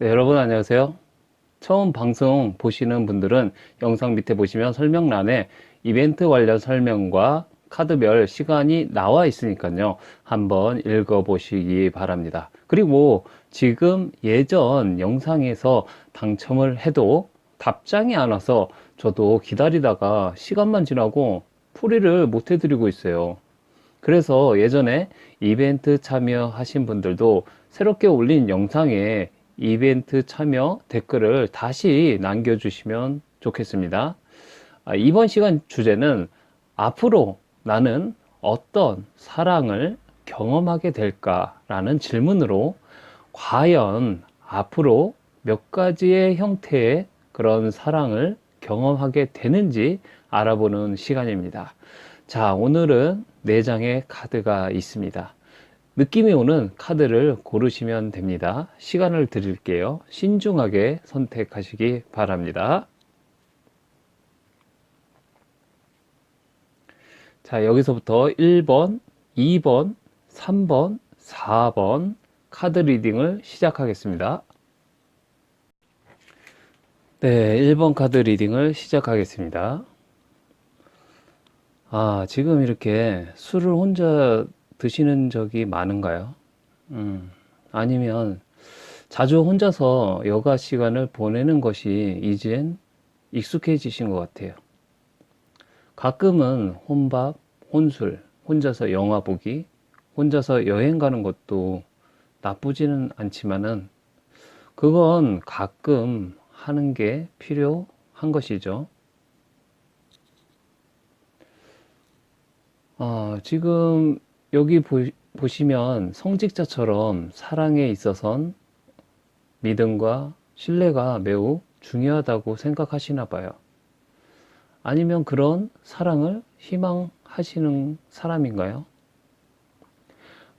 네, 여러분 안녕하세요. 처음 방송 보시는 분들은 영상 밑에 보시면 설명란에 이벤트 관련 설명과 카드별 시간이 나와 있으니까요. 한번 읽어보시기 바랍니다. 그리고 지금 예전 영상에서 당첨을 해도 답장이 안 와서 저도 기다리다가 시간만 지나고 풀이를 못 해드리고 있어요. 그래서 예전에 이벤트 참여하신 분들도 새롭게 올린 영상에 이벤트 참여 댓글을 다시 남겨주시면 좋겠습니다. 이번 시간 주제는 앞으로 나는 어떤 사랑을 경험하게 될까라는 질문으로 과연 앞으로 몇 가지의 형태의 그런 사랑을 경험하게 되는지 알아보는 시간입니다. 자, 오늘은 4장의 카드가 있습니다. 느낌이 오는 카드를 고르시면 됩니다. 시간을 드릴게요. 신중하게 선택하시기 바랍니다. 자, 여기서부터 1번, 2번, 3번, 4번 카드 리딩을 시작하겠습니다. 네, 1번 카드 리딩을 시작하겠습니다. 지금 이렇게 술을 혼자 드시는 적이 많은가요? 아니면 자주 혼자서 여가 시간을 보내는 것이 이젠 익숙해지신 것 같아요. 가끔은 혼밥, 혼술, 혼자서 영화 보기, 혼자서 여행 가는 것도 나쁘지는 않지만은 그건 가끔 하는 게 필요한 것이죠. 지금 여기 보시면 성직자처럼 사랑에 있어선 믿음과 신뢰가 매우 중요하다고 생각하시나 봐요. 아니면 그런 사랑을 희망하시는 사람인가요?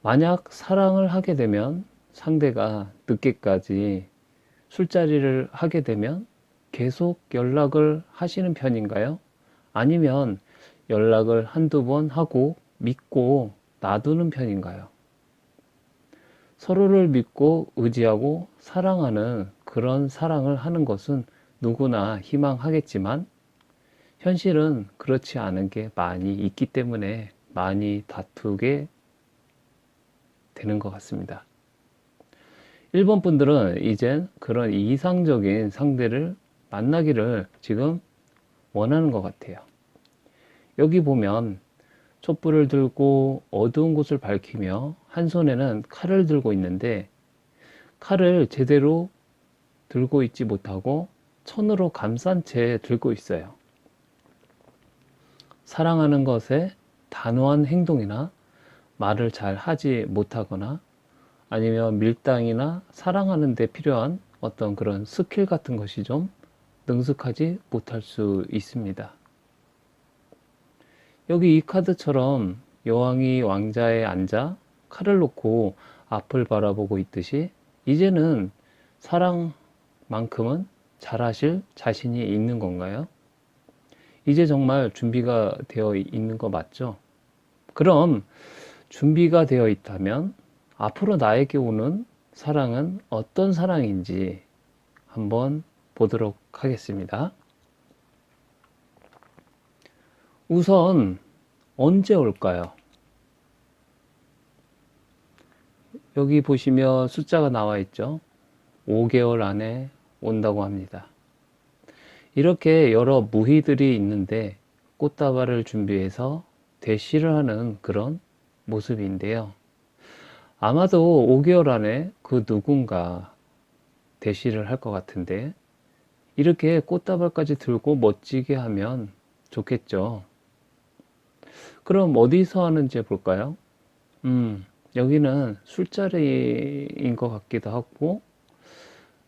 만약 사랑을 하게 되면 상대가 늦게까지 술자리를 하게 되면 계속 연락을 하시는 편인가요? 아니면 연락을 한두 번 하고 믿고 놔두는 편인가요? 서로를 믿고 의지하고 사랑하는 그런 사랑을 하는 것은 누구나 희망하겠지만 현실은 그렇지 않은 게 많이 있기 때문에 많이 다투게 되는 것 같습니다. 일본 분들은 이젠 그런 이상적인 상대를 만나기를 지금 원하는 것 같아요. 여기 보면 촛불을 들고 어두운 곳을 밝히며 한 손에는 칼을 들고 있는데 칼을 제대로 들고 있지 못하고 천으로 감싼 채 들고 있어요. 사랑하는 것에 단호한 행동이나 말을 잘 하지 못하거나 아니면 밀당이나 사랑하는 데 필요한 어떤 그런 스킬 같은 것이 좀 능숙하지 못할 수 있습니다. 여기 이 카드처럼 여왕이 왕자에 앉아 칼을 놓고 앞을 바라보고 있듯이 이제는 사랑만큼은 잘하실 자신이 있는 건가요? 이제 정말 준비가 되어 있는 거 맞죠? 그럼 준비가 되어 있다면 앞으로 나에게 오는 사랑은 어떤 사랑인지 한번 보도록 하겠습니다. 우선 언제 올까요? 여기 보시면 숫자가 나와 있죠. 5개월 안에 온다고 합니다. 이렇게 여러 무희들이 있는데 꽃다발을 준비해서 대시를 하는 그런 모습인데요. 아마도 5개월 안에 그 누군가 대시를 할 것 같은데 이렇게 꽃다발까지 들고 멋지게 하면 좋겠죠. 그럼 어디서 하는지 볼까요? 여기는 술자리인 것 같기도 하고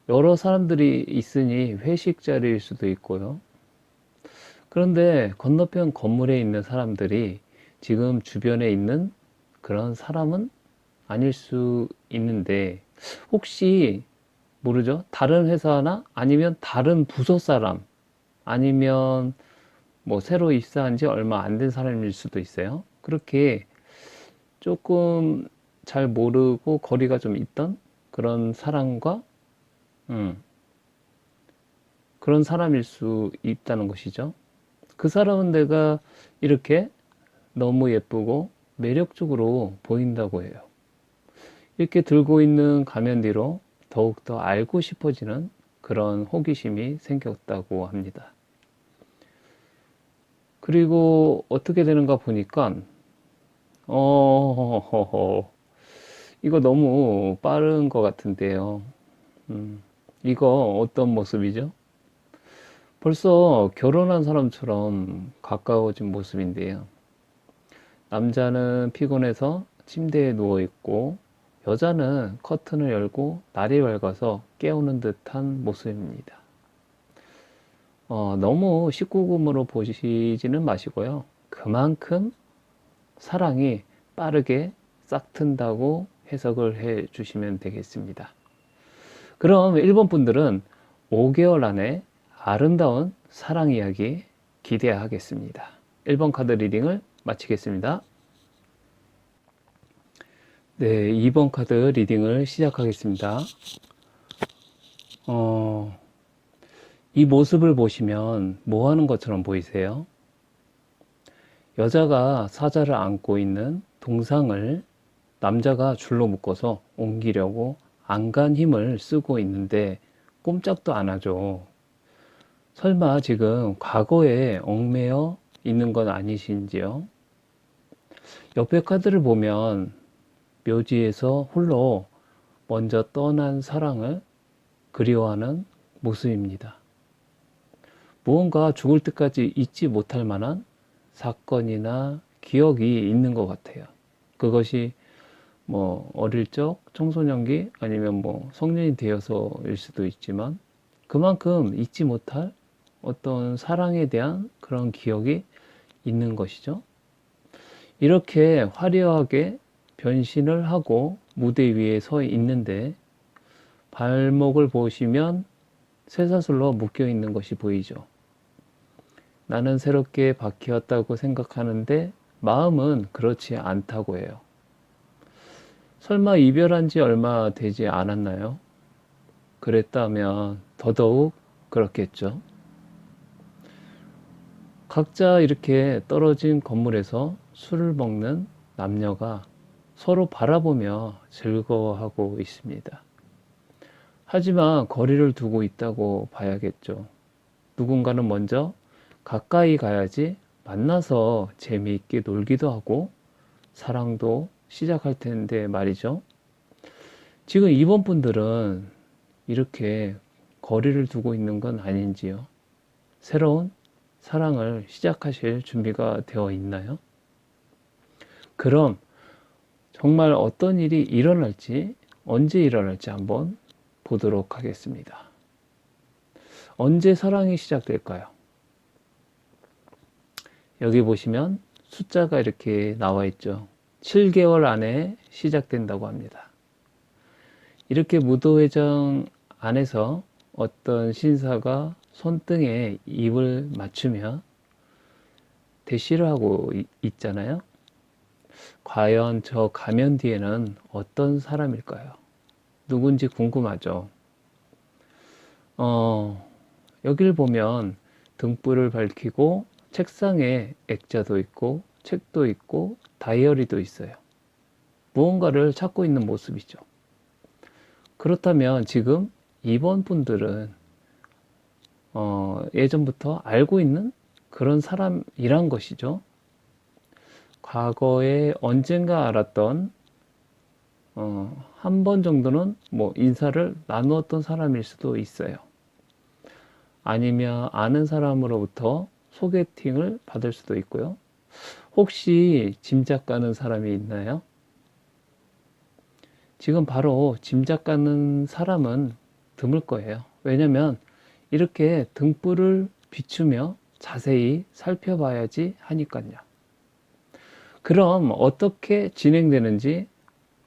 여러 사람들이 있으니 회식 자리일 수도 있고요. 그런데 건너편 건물에 있는 사람들이 지금 주변에 있는 그런 사람은 아닐 수 있는데 혹시 모르죠? 다른 회사나 아니면 다른 부서 사람 아니면 뭐 새로 입사한 지 얼마 안 된 사람일 수도 있어요. 그렇게 조금 잘 모르고 거리가 좀 있던 그런 사람과 음, 그런 사람일 수 있다는 것이죠. 그 사람은 내가 이렇게 너무 예쁘고 매력적으로 보인다고 해요. 이렇게 들고 있는 가면 뒤로 더욱더 알고 싶어지는 그런 호기심이 생겼다고 합니다. 그리고 어떻게 되는가 보니까, 이거 너무 빠른 것 같은데요. 이거 어떤 모습이죠? 벌써 결혼한 사람처럼 가까워진 모습인데요. 남자는 피곤해서 침대에 누워있고, 여자는 커튼을 열고 날이 밝아서 깨우는 듯한 모습입니다. 너무 19금으로 보시지는 마시고요. 그만큼 사랑이 빠르게 싹튼다고 해석을 해 주시면 되겠습니다. 그럼 일본 분들은 5개월 안에 아름다운 사랑 이야기 기대하겠습니다. 1번 카드 리딩을 마치겠습니다. 네, 2번 카드 리딩을 시작하겠습니다. 이 모습을 보시면 뭐 하는 것처럼 보이세요? 여자가 사자를 안고 있는 동상을 남자가 줄로 묶어서 옮기려고 안간 힘을 쓰고 있는데 꼼짝도 안 하죠. 설마 지금 과거에 얽매여 있는 건 아니신지요? 옆에 카드를 보면 묘지에서 홀로 먼저 떠난 사랑을 그리워하는 모습입니다. 무언가 죽을 때까지 잊지 못할 만한 사건이나 기억이 있는 것 같아요. 그것이 뭐 어릴 적, 청소년기 아니면 뭐 성년이 되어서일 수도 있지만 그만큼 잊지 못할 어떤 사랑에 대한 그런 기억이 있는 것이죠. 이렇게 화려하게 변신을 하고 무대 위에 서 있는데 발목을 보시면 쇠사슬로 묶여 있는 것이 보이죠. 나는 새롭게 바뀌었다고 생각하는데 마음은 그렇지 않다고 해요. 설마 이별한 지 얼마 되지 않았나요? 그랬다면 더더욱 그렇겠죠. 각자 이렇게 떨어진 건물에서 술을 먹는 남녀가 서로 바라보며 즐거워하고 있습니다. 하지만 거리를 두고 있다고 봐야겠죠. 누군가는 먼저 가까이 가야지 만나서 재미있게 놀기도 하고 사랑도 시작할 텐데 말이죠. 지금 이번 분들은 이렇게 거리를 두고 있는 건 아닌지요? 새로운 사랑을 시작하실 준비가 되어 있나요? 그럼 정말 어떤 일이 일어날지, 언제 일어날지 한번 보도록 하겠습니다. 언제 사랑이 시작될까요? 여기 보시면 숫자가 이렇게 나와 있죠. 7개월 안에 시작된다고 합니다. 이렇게 무도회장 안에서 어떤 신사가 손등에 입을 맞추며 대시를 하고 있잖아요. 과연 저 가면 뒤에는 어떤 사람일까요? 누군지 궁금하죠. 여길 보면 등불을 밝히고 책상에 액자도 있고 책도 있고 다이어리도 있어요. 무언가를 찾고 있는 모습이죠. 그렇다면 지금 이번 분들은 예전부터 알고 있는 그런 사람이란 것이죠. 과거에 언젠가 알았던 한 번 정도는 뭐 인사를 나누었던 사람일 수도 있어요. 아니면 아는 사람으로부터 소개팅을 받을 수도 있고요. 혹시 짐작 가는 사람이 있나요? 지금 바로 짐작 가는 사람은 드물 거예요. 왜냐면 이렇게 등불을 비추며 자세히 살펴봐야지 하니까요. 그럼 어떻게 진행되는지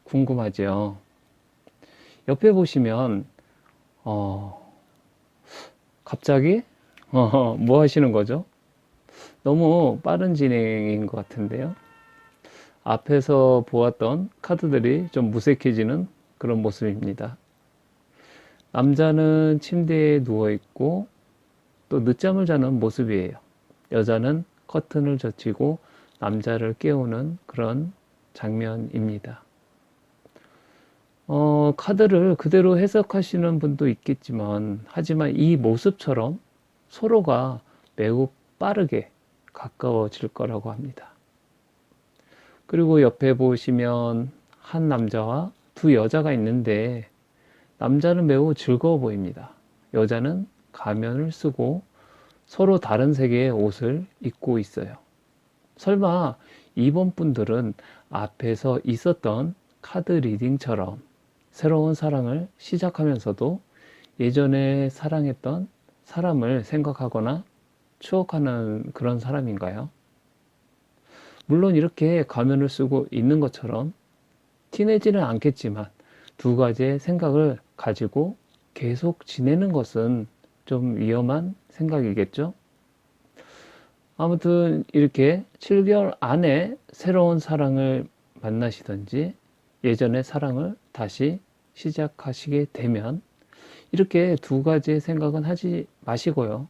궁금하죠. 옆에 보시면 갑자기 뭐 하시는 거죠? 너무 빠른 진행인 것 같은데요. 앞에서 보았던 카드들이 좀 무색해지는 그런 모습입니다. 남자는 침대에 누워 있고 또 늦잠을 자는 모습이에요. 여자는 커튼을 젖히고 남자를 깨우는 그런 장면입니다. 카드를 그대로 해석하시는 분도 있겠지만, 하지만 이 모습처럼 서로가 매우 빠르게 가까워질 거라고 합니다. 그리고 옆에 보시면 한 남자와 두 여자가 있는데, 남자는 매우 즐거워 보입니다. 여자는 가면을 쓰고 서로 다른 색의 옷을 입고 있어요. 설마 이번 분들은 앞에서 있었던 카드 리딩처럼 새로운 사랑을 시작하면서도 예전에 사랑했던 사람을 생각하거나 추억하는 그런 사람인가요? 물론 이렇게 가면을 쓰고 있는 것처럼 티내지는 않겠지만 두 가지의 생각을 가지고 계속 지내는 것은 좀 위험한 생각이겠죠? 아무튼 이렇게 7개월 안에 새로운 사랑을 만나시든지 예전의 사랑을 다시 시작하시게 되면 이렇게 두 가지의 생각은 하지 마시고요.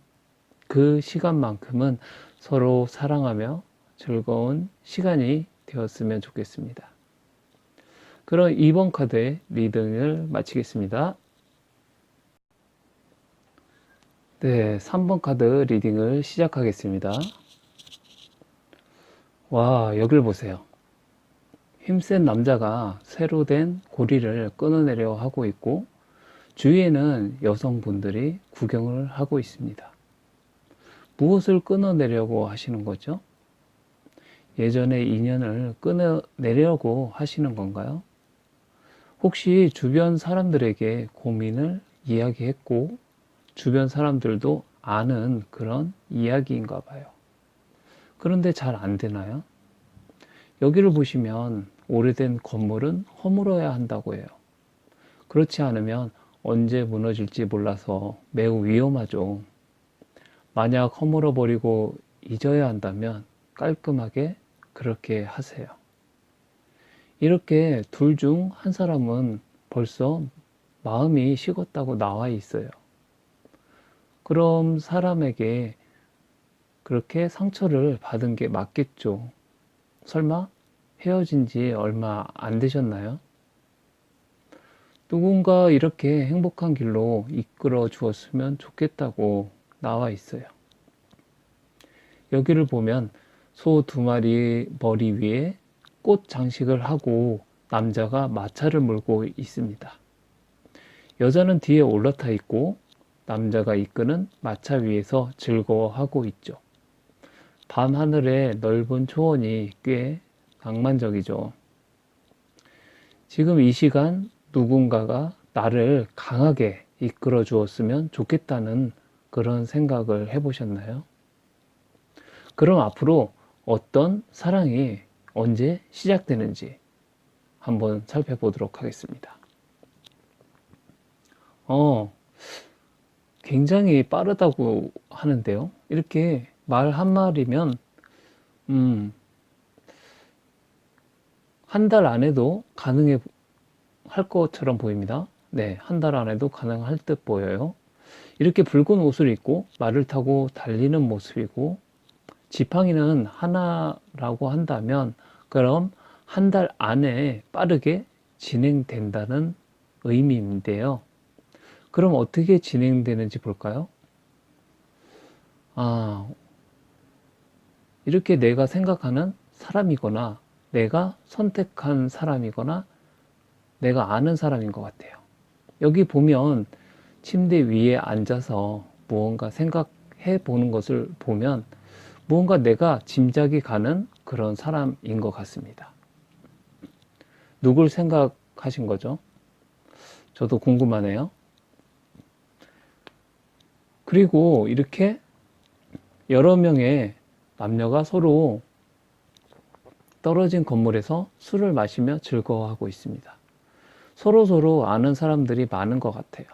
그 시간만큼은 서로 사랑하며 즐거운 시간이 되었으면 좋겠습니다. 그럼 2번 카드의 리딩을 마치겠습니다. 네, 3번 카드 리딩을 시작하겠습니다. 와, 여길 보세요. 힘센 남자가 새로 된 고리를 끊어내려 하고 있고 주위에는 여성분들이 구경을 하고 있습니다. 무엇을 끊어내려고 하시는 거죠? 예전의 인연을 끊어내려고 하시는 건가요? 혹시 주변 사람들에게 고민을 이야기했고 주변 사람들도 아는 그런 이야기인가 봐요. 그런데 잘 안 되나요? 여기를 보시면 오래된 건물은 허물어야 한다고 해요. 그렇지 않으면 언제 무너질지 몰라서 매우 위험하죠. 만약 허물어 버리고 잊어야 한다면 깔끔하게 그렇게 하세요. 이렇게 둘 중 한 사람은 벌써 마음이 식었다고 나와 있어요. 그럼 사람에게 그렇게 상처를 받은 게 맞겠죠. 설마 헤어진 지 얼마 안 되셨나요? 누군가 이렇게 행복한 길로 이끌어 주었으면 좋겠다고 나와 있어요. 여기를 보면 소 2마리 머리 위에 꽃 장식을 하고 남자가 마차를 몰고 있습니다. 여자는 뒤에 올라타 있고 남자가 이끄는 마차 위에서 즐거워하고 있죠. 밤하늘의 넓은 초원이 꽤 낭만적이죠. 지금 이 시간 누군가가 나를 강하게 이끌어 주었으면 좋겠다는 그런 생각을 해보셨나요? 그럼 앞으로 어떤 사랑이 언제 시작되는지 한번 살펴보도록 하겠습니다. 굉장히 빠르다고 하는데요. 이렇게 말 한마디면 한 달 안에도 가능할 것처럼 보입니다. 네, 한 달 안에도 가능할 듯 보여요. 이렇게 붉은 옷을 입고 말을 타고 달리는 모습이고 지팡이는 하나라고 한다면 그럼 한 달 안에 빠르게 진행된다는 의미인데요. 그럼 어떻게 진행되는지 볼까요? 이렇게 내가 생각하는 사람이거나 내가 선택한 사람이거나 내가 아는 사람인 것 같아요. 여기 보면 침대 위에 앉아서 무언가 생각해 보는 것을 보면 무언가 내가 짐작이 가는 그런 사람인 것 같습니다. 누굴 생각하신 거죠? 저도 궁금하네요. 그리고 이렇게 여러 명의 남녀가 서로 떨어진 건물에서 술을 마시며 즐거워하고 있습니다. 서로 아는 사람들이 많은 것 같아요.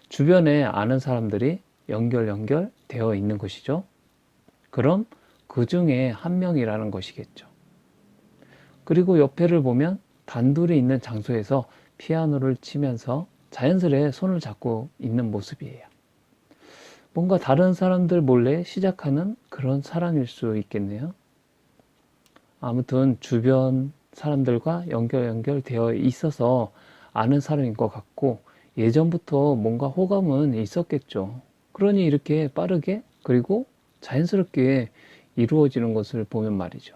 주변에 아는 사람들이 연결되어 있는 것이죠. 그럼 그 중에 한 명이라는 것이겠죠. 그리고 옆에를 보면 단둘이 있는 장소에서 피아노를 치면서 자연스레 손을 잡고 있는 모습이에요. 뭔가 다른 사람들 몰래 시작하는 그런 사랑일 수 있겠네요. 아무튼 주변 사람들과 연결되어 있어서 아는 사람인 것 같고 예전부터 뭔가 호감은 있었겠죠. 그러니 이렇게 빠르게 그리고 자연스럽게 이루어지는 것을 보면 말이죠.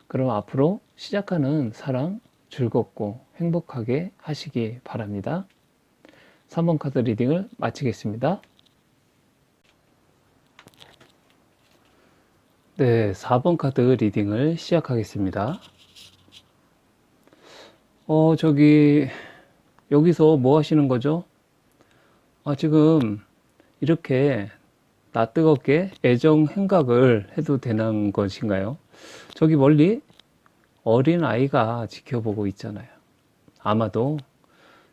그럼 앞으로 시작하는 사랑 즐겁고 행복하게 하시기 바랍니다. 3번 카드 리딩을 마치겠습니다. 네, 4번 카드 리딩을 시작하겠습니다. 여기서 뭐 하시는 거죠? 지금 이렇게 나 뜨겁게 애정 행각을 해도 되는 것인가요? 저기 멀리 어린 아이가 지켜보고 있잖아요. 아마도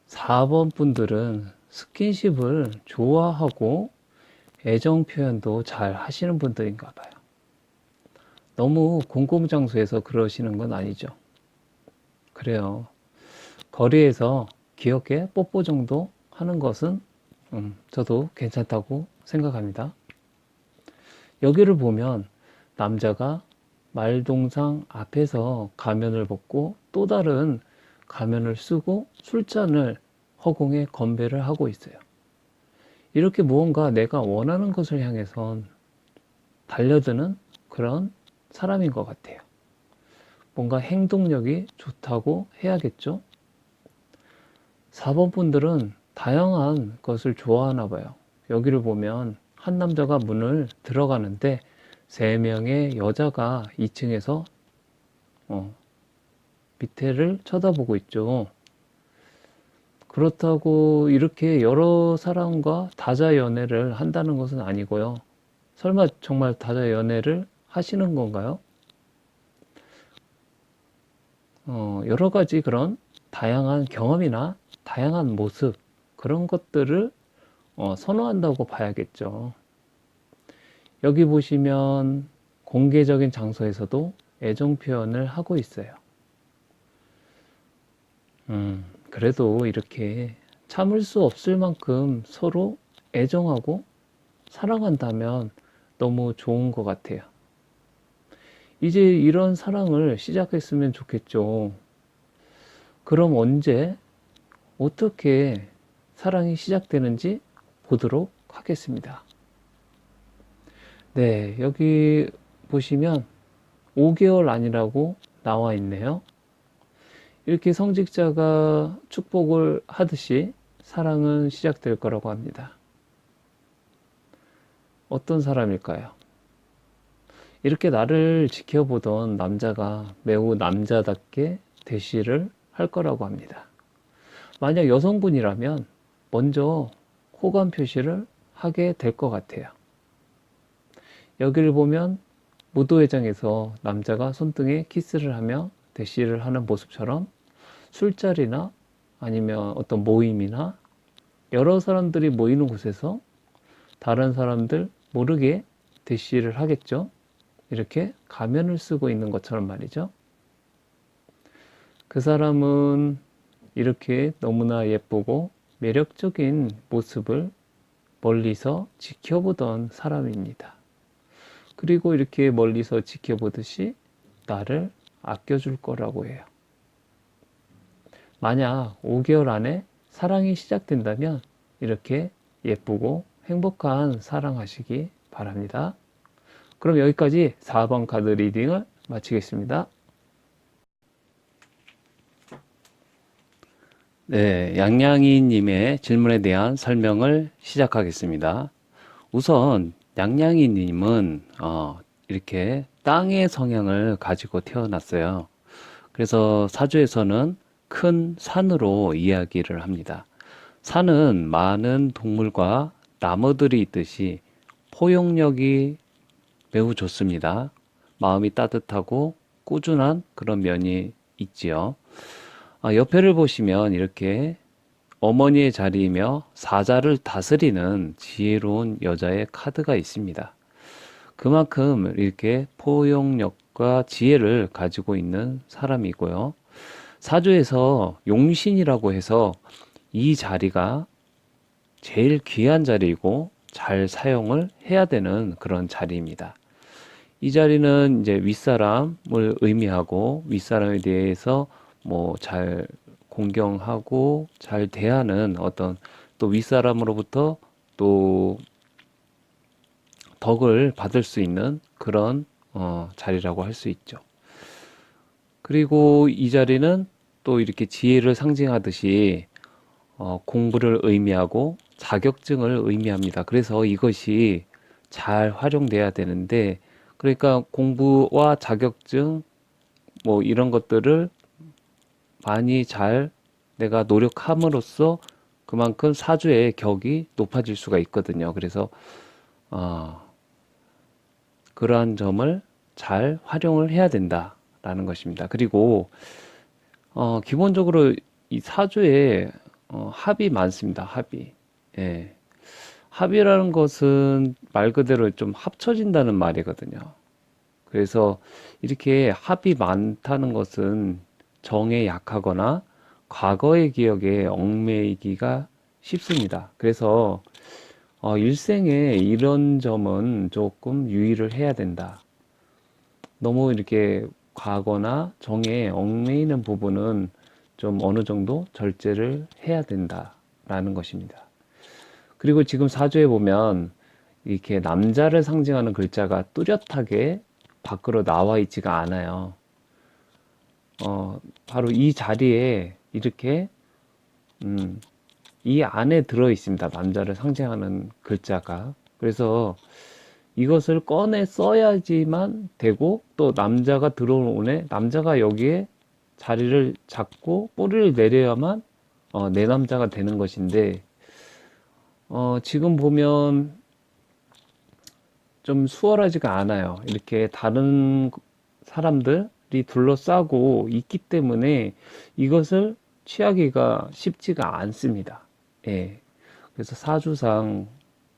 4번 분들은 스킨십을 좋아하고 애정 표현도 잘 하시는 분들인가 봐요. 너무 공공장소에서 그러시는 건 아니죠. 그래요. 거리에서 귀엽게 뽀뽀 정도 하는 것은 저도 괜찮다고 생각합니다. 여기를 보면 남자가 말동상 앞에서 가면을 벗고 또 다른 가면을 쓰고 술잔을 허공에 건배를 하고 있어요. 이렇게 무언가 내가 원하는 것을 향해선 달려드는 그런 사람인 것 같아요. 뭔가 행동력이 좋다고 해야겠죠? 4번 분들은 다양한 것을 좋아하나 봐요. 여기를 보면 한 남자가 문을 들어가는데 3명의 여자가 2층에서 밑에를 쳐다보고 있죠. 그렇다고 이렇게 여러 사람과 다자 연애를 한다는 것은 아니고요. 설마 정말 다자 연애를 하시는 건가요? 여러 가지 그런 다양한 경험이나 다양한 모습 그런 것들을 선호한다고 봐야겠죠. 여기 보시면 공개적인 장소에서도 애정 표현을 하고 있어요. 그래도 이렇게 참을 수 없을 만큼 서로 애정하고 사랑한다면 너무 좋은 것 같아요. 이제 이런 사랑을 시작했으면 좋겠죠. 그럼 언제, 어떻게 사랑이 시작되는지 보도록 하겠습니다. 네, 여기 보시면 5개월 안이라고 나와 있네요. 이렇게 성직자가 축복을 하듯이 사랑은 시작될 거라고 합니다. 어떤 사람일까요? 이렇게 나를 지켜보던 남자가 매우 남자답게 대시를 할 거라고 합니다. 만약 여성분이라면 먼저 호감 표시를 하게 될 것 같아요. 여기를 보면 무도회장에서 남자가 손등에 키스를 하며 대시를 하는 모습처럼 술자리나 아니면 어떤 모임이나 여러 사람들이 모이는 곳에서 다른 사람들 모르게 대시를 하겠죠. 이렇게 가면을 쓰고 있는 것처럼 말이죠. 그 사람은 이렇게 너무나 예쁘고 매력적인 모습을 멀리서 지켜보던 사람입니다. 그리고 이렇게 멀리서 지켜보듯이 나를 아껴줄 거라고 해요. 만약 5개월 안에 사랑이 시작된다면 이렇게 예쁘고 행복한 사랑하시기 바랍니다. 그럼 여기까지 4번 카드 리딩을 마치겠습니다. 네, 양양이님의 질문에 대한 설명을 시작하겠습니다. 우선 양양이님은 이렇게 땅의 성향을 가지고 태어났어요. 그래서 사주에서는 큰 산으로 이야기를 합니다. 산은 많은 동물과 나무들이 있듯이 포용력이 매우 좋습니다. 마음이 따뜻하고 꾸준한 그런 면이 있지요. 옆에를 보시면 이렇게 어머니의 자리이며 사자를 다스리는 지혜로운 여자의 카드가 있습니다. 그만큼 이렇게 포용력과 지혜를 가지고 있는 사람이고요. 사주에서 용신이라고 해서 이 자리가 제일 귀한 자리이고 잘 사용을 해야 되는 그런 자리입니다. 이 자리는 이제 윗사람을 의미하고 윗사람에 대해서 뭐 잘 공경하고 잘 대하는 어떤 또 윗사람으로부터 또 덕을 받을 수 있는 그런 자리라고 할 수 있죠. 그리고 이 자리는 또 이렇게 지혜를 상징하듯이 공부를 의미하고 자격증을 의미합니다. 그래서 이것이 잘 활용돼야 되는데, 그러니까 공부와 자격증 뭐 이런 것들을 많이 잘 내가 노력함으로써 그만큼 사주의 격이 높아질 수가 있거든요. 그래서 어, 그러한 점을 잘 활용을 해야 된다라는 것입니다. 그리고 기본적으로 이 사주에 합이 많습니다. 합이. 예. 합이라는 것은 말 그대로 좀 합쳐진다는 말이거든요. 그래서 이렇게 합이 많다는 것은 정에 약하거나 과거의 기억에 얽매이기가 쉽습니다. 그래서 일생에 이런 점은 조금 유의를 해야 된다. 너무 이렇게 과거나 정에 얽매이는 부분은 좀 어느 정도 절제를 해야 된다라는 것입니다. 그리고 지금 사주에 보면 이렇게 남자를 상징하는 글자가 뚜렷하게 밖으로 나와 있지가 않아요. 바로 이 자리에 이렇게 이 안에 들어 있습니다. 남자를 상징하는 글자가. 그래서 이것을 꺼내 써야지만 되고, 또 남자가 들어오네, 남자가 여기에 자리를 잡고 뿌리를 내려야만 내 남자가 되는 것인데, 지금 보면 좀 수월하지가 않아요. 이렇게 다른 사람들이 둘러싸고 있기 때문에 이것을 취하기가 쉽지가 않습니다. 예. 그래서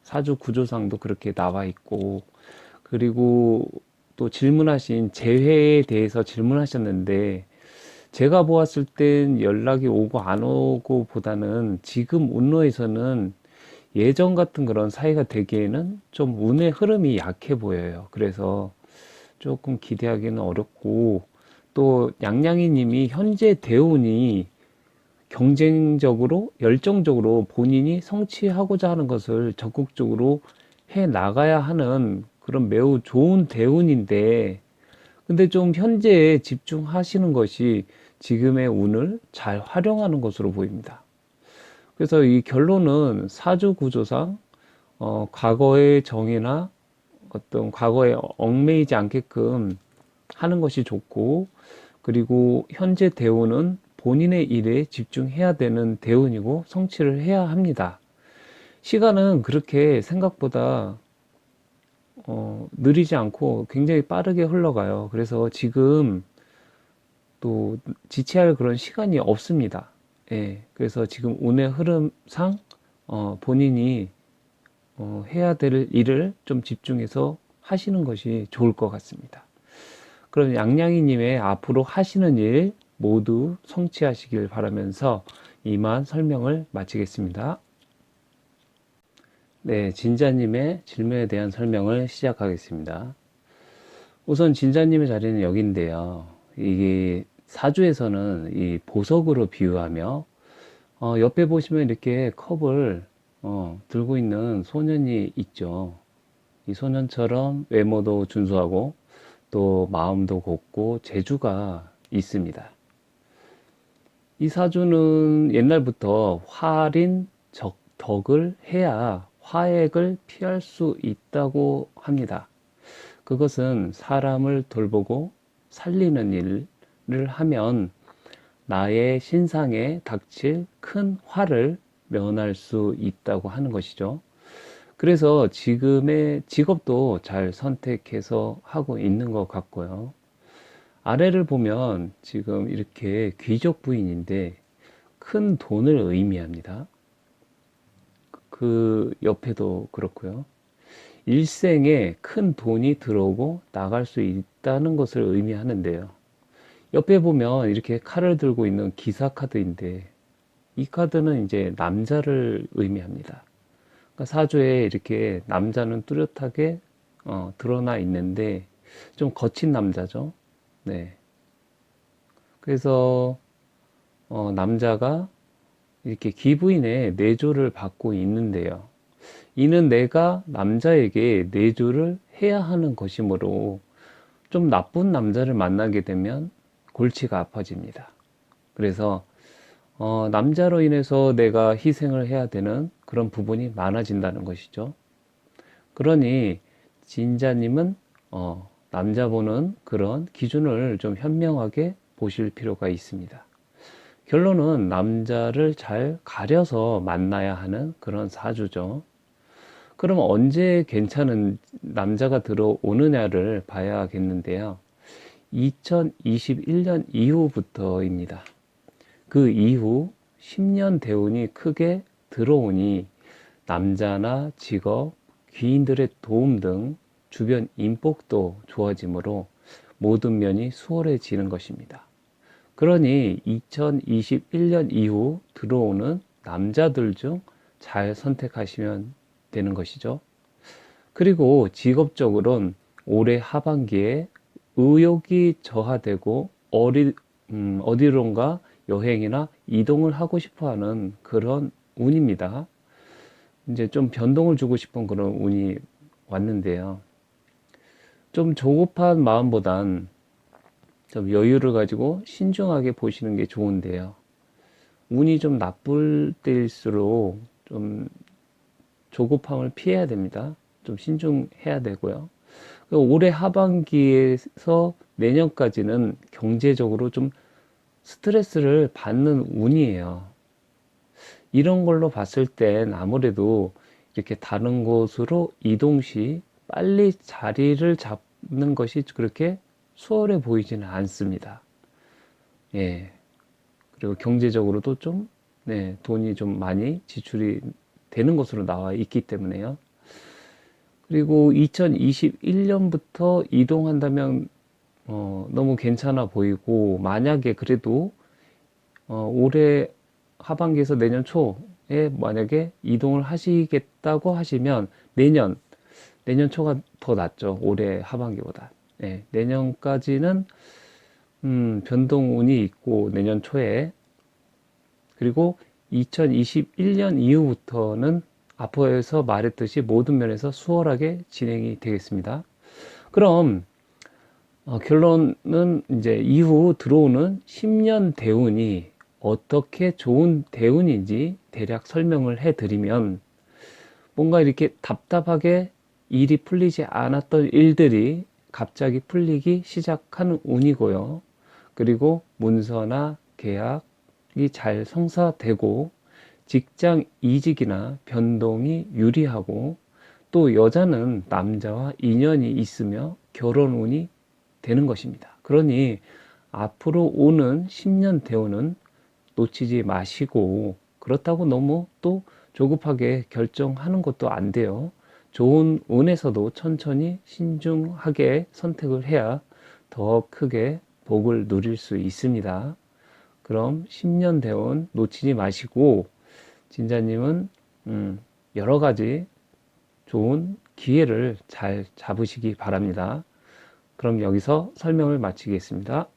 사주 구조상도 그렇게 나와 있고, 그리고 또 질문하신 재회에 대해서 질문하셨는데, 제가 보았을 땐 연락이 오고 안 오고 보다는 지금 운로에서는 예전 같은 그런 사이가 되기에는 좀 운의 흐름이 약해 보여요. 그래서 조금 기대하기는 어렵고, 또 양양이 님이 현재 대운이 경쟁적으로 열정적으로 본인이 성취하고자 하는 것을 적극적으로 해 나가야 하는 그런 매우 좋은 대운인데, 근데 좀 현재에 집중하시는 것이 지금의 운을 잘 활용하는 것으로 보입니다. 그래서 이 결론은 사주 구조상 과거의 정이나 어떤 과거에 얽매이지 않게끔 하는 것이 좋고, 그리고 현재 대운은 본인의 일에 집중해야 되는 대운이고 성취를 해야 합니다. 시간은 그렇게 생각보다 느리지 않고 굉장히 빠르게 흘러가요. 그래서 지금 또 지체할 그런 시간이 없습니다. 예, 그래서 지금 운의 흐름상 본인이 해야 될 일을 좀 집중해서 하시는 것이 좋을 것 같습니다. 그럼 양양이님의 앞으로 하시는 일 모두 성취하시길 바라면서 이만 설명을 마치겠습니다. 네, 진자님의 질문에 대한 설명을 시작하겠습니다. 우선 진자님의 자리는 여기인데요. 이게 사주에서는 이 보석으로 비유하며, 옆에 보시면 이렇게 컵을 들고 있는 소년이 있죠. 이 소년처럼 외모도 준수하고 또 마음도 곱고 재주가 있습니다. 이 사주는 옛날부터 화린 덕을 해야 화액을 피할 수 있다고 합니다. 그것은 사람을 돌보고 살리는 일을 하면 나의 신상에 닥칠 큰 화를 면할 수 있다고 하는 것이죠. 그래서 지금의 직업도 잘 선택해서 하고 있는 것 같고요. 아래를 보면 지금 이렇게 귀족 부인인데 큰 돈을 의미합니다. 그 옆에도 그렇고요. 일생에 큰 돈이 들어오고 나갈 수 있다는 것을 의미하는데요. 옆에 보면 이렇게 칼을 들고 있는 기사 카드인데 이 카드는 이제 남자를 의미합니다. 그러니까 사주에 이렇게 남자는 뚜렷하게 드러나 있는데 좀 거친 남자죠. 네. 그래서 남자가 이렇게 기부인의 내조를 받고 있는데요. 이는 내가 남자에게 내조를 해야 하는 것이므로 좀 나쁜 남자를 만나게 되면 골치가 아파집니다. 그래서 남자로 인해서 내가 희생을 해야 되는 그런 부분이 많아진다는 것이죠. 그러니 진자님은 남자 보는 그런 기준을 좀 현명하게 보실 필요가 있습니다. 결론은 남자를 잘 가려서 만나야 하는 그런 사주죠. 그럼 언제 괜찮은 남자가 들어오느냐를 봐야겠는데요. 2021년 이후부터입니다. 그 이후 10년 대운이 크게 들어오니 남자나 직업, 귀인들의 도움 등 주변 인복도 좋아지므로 모든 면이 수월해지는 것입니다. 그러니 2021년 이후 들어오는 남자들 중 잘 선택하시면 되는 것이죠. 그리고 직업적으로는 올해 하반기에 의욕이 저하되고 어디론가 여행이나 이동을 하고 싶어 하는 그런 운입니다. 이제 좀 변동을 주고 싶은 그런 운이 왔는데요. 좀 조급한 마음보단 좀 여유를 가지고 신중하게 보시는 게 좋은데요. 운이 좀 나쁠 때일수록 좀 조급함을 피해야 됩니다. 좀 신중해야 되고요. 올해 하반기에서 내년까지는 경제적으로 좀 스트레스를 받는 운이에요. 이런 걸로 봤을 땐 아무래도 이렇게 다른 곳으로 이동 시 빨리 자리를 잡는 것이 그렇게 수월해 보이지는 않습니다. 예. 그리고 경제적으로도 좀, 네, 돈이 좀 많이 지출이 되는 것으로 나와 있기 때문에요. 그리고 2021년부터 이동한다면 너무 괜찮아 보이고, 만약에 그래도 올해 하반기에서 내년 초에 만약에 이동을 하시겠다고 하시면 내년 초가 더 낫죠. 올해 하반기보다. 네, 내년까지는 변동운이 있고 내년 초에, 그리고 2021년 이후부터는 앞서서 말했듯이 모든 면에서 수월하게 진행이 되겠습니다. 그럼 결론은 이제 이후 들어오는 10년 대운이 어떻게 좋은 대운인지 대략 설명을 해드리면, 뭔가 이렇게 답답하게 일이 풀리지 않았던 일들이 갑자기 풀리기 시작하는 운이고요. 그리고 문서나 계약이 잘 성사되고 직장 이직이나 변동이 유리하고, 또 여자는 남자와 인연이 있으며 결혼 운이 되는 것입니다. 그러니 앞으로 오는 10년 대운은 놓치지 마시고, 그렇다고 너무 또 조급하게 결정하는 것도 안 돼요. 좋은 운에서도 천천히 신중하게 선택을 해야 더 크게 복을 누릴 수 있습니다. 그럼 10년 대운 놓치지 마시고, 진자님은 여러 가지 좋은 기회를 잘 잡으시기 바랍니다. 그럼 여기서 설명을 마치겠습니다.